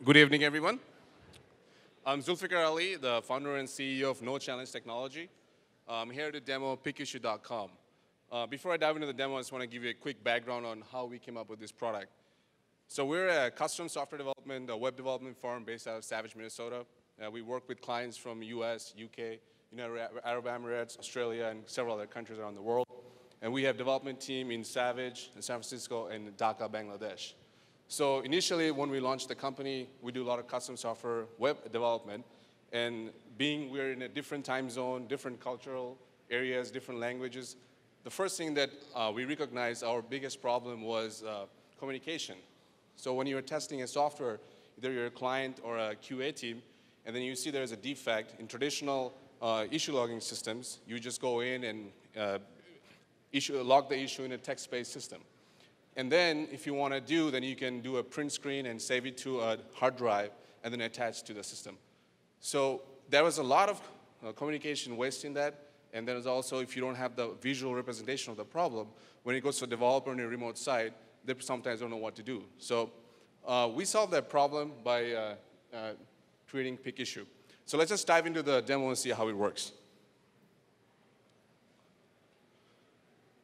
Good evening, everyone. I'm Zulfikar Ali, the founder and CEO of No Challenge Technology. I'm here to demo PicIssu.com. Before I dive into the demo, I just want to give you a quick background on how we came up with this product. So we're a custom software development, a web development firm based out of Savage, Minnesota. We work with clients from US, UK, United Arab Emirates, Australia, and several other countries around the world. And we have development team in Savage, in San Francisco, and Dhaka, Bangladesh. So initially, when we launched the company, we do a lot of custom software web development. And being we're in a different time zone, different cultural areas, different languages, the first thing that we recognized our biggest problem was communication. So when you're testing a software, either you're a client or a QA team, and then you see there's a defect in traditional issue logging systems, you just go in and log the issue in a text-based system. And then, if you want to do, then you can do a print screen and save it to a hard drive and then attach to the system. So there was a lot of communication waste in that. And then also, if you don't have the visual representation of the problem, when it goes to a developer on a remote site, they sometimes don't know what to do. So we solved that problem by creating PicIssu. So let's just dive into the demo and see how it works.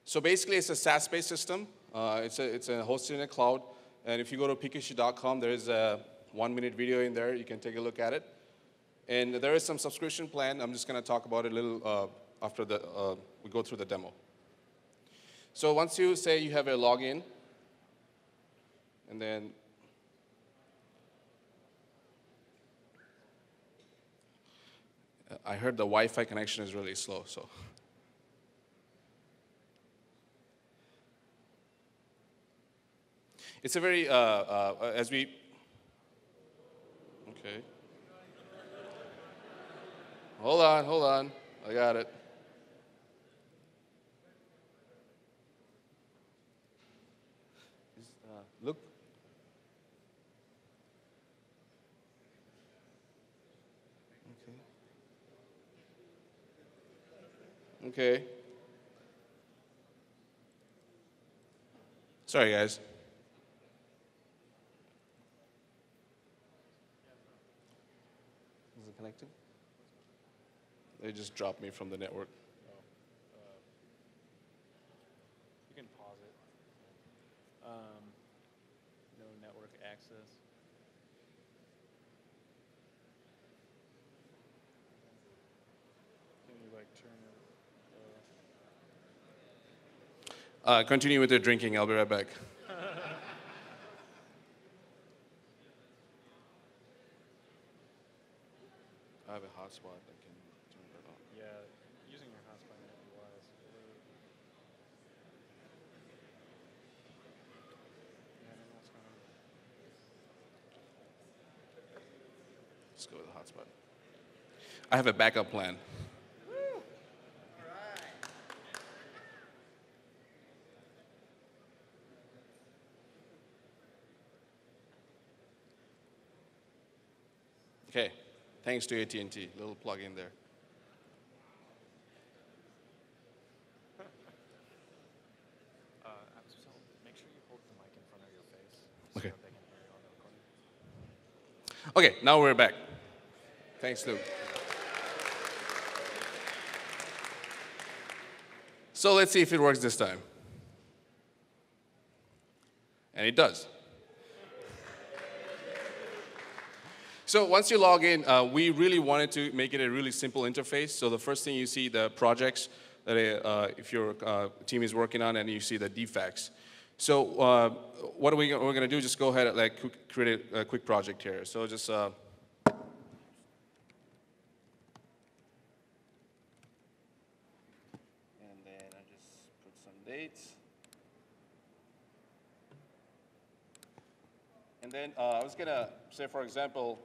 So basically, it's a SaaS-based system. It's hosted in a cloud. And if you go to PicIssu.com, there is a 1-minute video in there. You can take a look at it. And there is some subscription plan. I'm just going to talk about it a little after we go through the demo. So once you say you have a login, and then I heard the Wi-Fi connection is really slow, so. It's a very, okay. Hold on, I got it. Look. Okay. Sorry, guys. Is it connected? They just dropped me from the network. You can pause it. No network access. Can you like turn it? Continue with your drinking. I'll be right back. I have a hotspot that can turn that on. Yeah, using your hotspot might be wise. Let's go with the hotspot. I have a backup plan. Okay, thanks to AT&T, little plug in there. So make sure you hold the mic in front of your face. Okay. So that they can hear you on the recording. Okay, now we're back. Thanks, Luke. So let's see if it works this time. And it does. So once you log in, we really wanted to make it a really simple interface. So the first thing you see the projects that if your team is working on, and you see the defects. So what we're going to do, just go ahead and create a quick project here. So just and then I just put some dates. And then I was going to say, for example,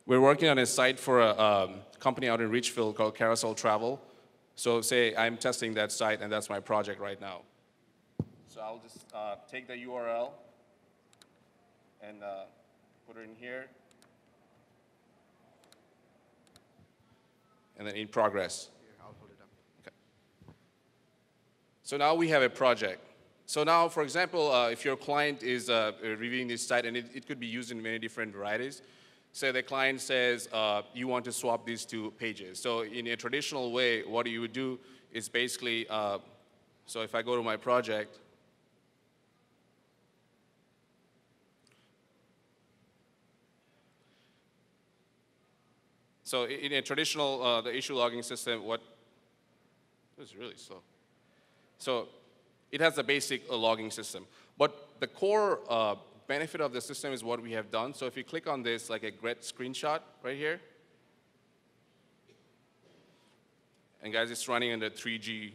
we're working on a site for a company out in Richfield called Carousel Travel. So say I'm testing that site, and that's my project right now. So I'll just take the URL and put it in here. And then in progress. Here, I'll hold it up. Okay. So now we have a project. So now, for example, if your client is reviewing this site, and it could be used in many different varieties. Say the client says, you want to swap these two pages. So in a traditional way, what you would do is basically, so if I go to my project, so in a traditional, the issue logging system, this is really slow. So it has a basic logging system. But the core benefit of the system is what we have done. So if you click on this, like a great screenshot right here, and guys, it's running under 3G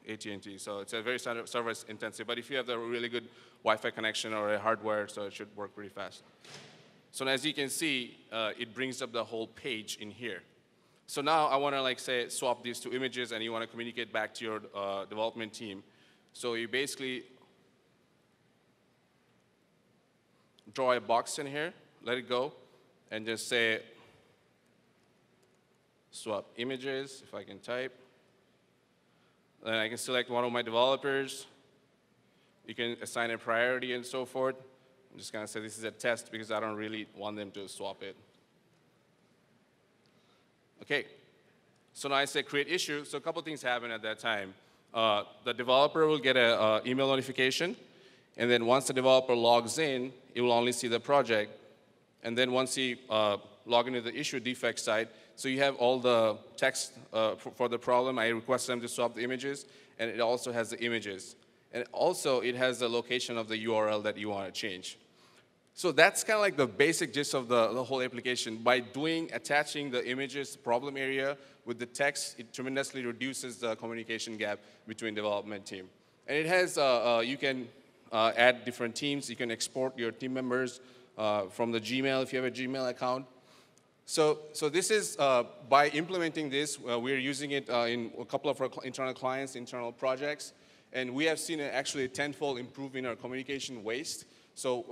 AT&T, so it's a very service intensive. But if you have a really good Wi-Fi connection or a hardware, so it should work pretty fast. So as you can see, it brings up the whole page in here. So now I want to, like, say, swap these two images, and you want to communicate back to your development team. So you basically draw a box in here, let it go, and just say swap images, if I can type. Then I can select one of my developers. You can assign a priority and so forth. I'm just going to say this is a test because I don't really want them to swap it. OK. So now I say create issue. So a couple things happen at that time. The developer will get an email notification. And then once the developer logs in, he will only see the project. And then once he log into the issue defect site, so you have all the text for the problem. I request them to swap the images. And it also has the images. And also, it has the location of the URL that you want to change. So that's kind of like the basic gist of the whole application. By attaching the images problem area with the text, it tremendously reduces the communication gap between development team. And it has, you can add different teams. You can export your team members from the Gmail if you have a Gmail account. So this is, by implementing this, we're using it in a couple of our internal clients, internal projects. And we have seen actually a tenfold improvement in our communication waste. So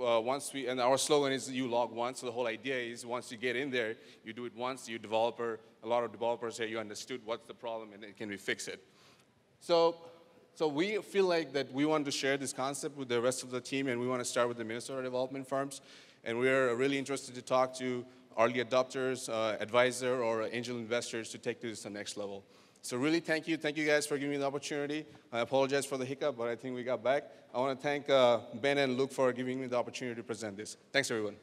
and our slogan is you log once. So the whole idea is once you get in there, you do it once, you developer, a lot of developers say you understood what's the problem and then can we fix it. So we feel like that we want to share this concept with the rest of the team, and we want to start with the Minnesota development firms. And we're really interested to talk to early adopters, advisor, or angel investors to take this to the next level. So really, thank you. Thank you guys for giving me the opportunity. I apologize for the hiccup, but I think we got back. I want to thank Ben and Luke for giving me the opportunity to present this. Thanks, everyone.